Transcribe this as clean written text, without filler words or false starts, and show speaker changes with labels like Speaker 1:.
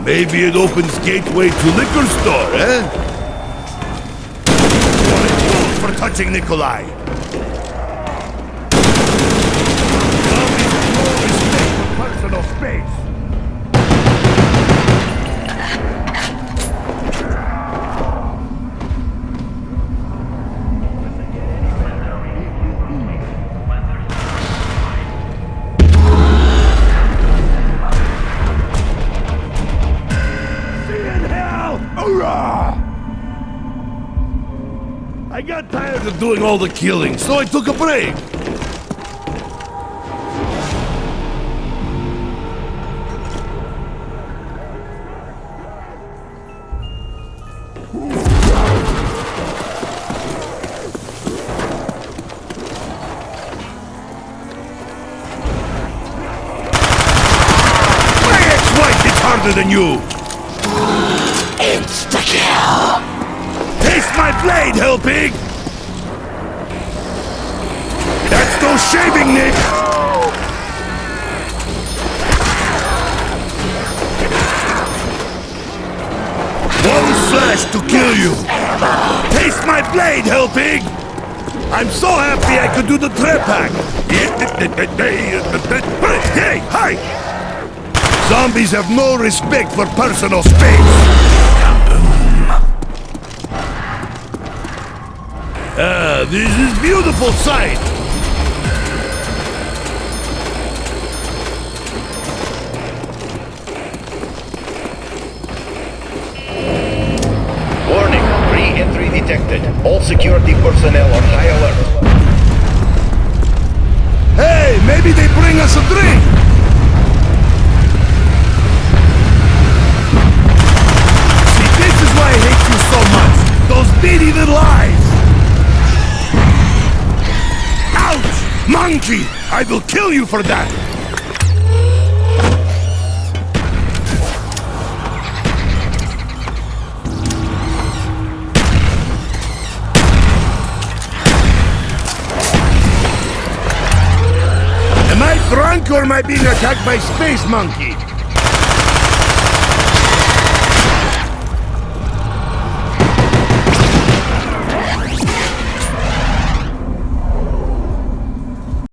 Speaker 1: Maybe it opens gateway to liquor store, eh? What a fool for touching Nikolai! Personal space! I got tired of doing all the killing, so I took a break. My ex-wife hits harder than you.
Speaker 2: Insta-kill!
Speaker 1: Taste my blade, hell pig! That's no shaving, Nick! One slash to kill you! Taste my blade, hell pig! I'm so happy I could do the trepak! Hey, hi! Zombies have no respect for personal space! This is beautiful sight!
Speaker 3: Warning, re-entry detected. All security personnel on high alert.
Speaker 1: Hey, maybe they bring us a drink! See, this is why I hate you so much! Those beady little eyes! Ouch! Monkey! I will kill you for that! Am I drunk or am I being attacked by Space Monkey?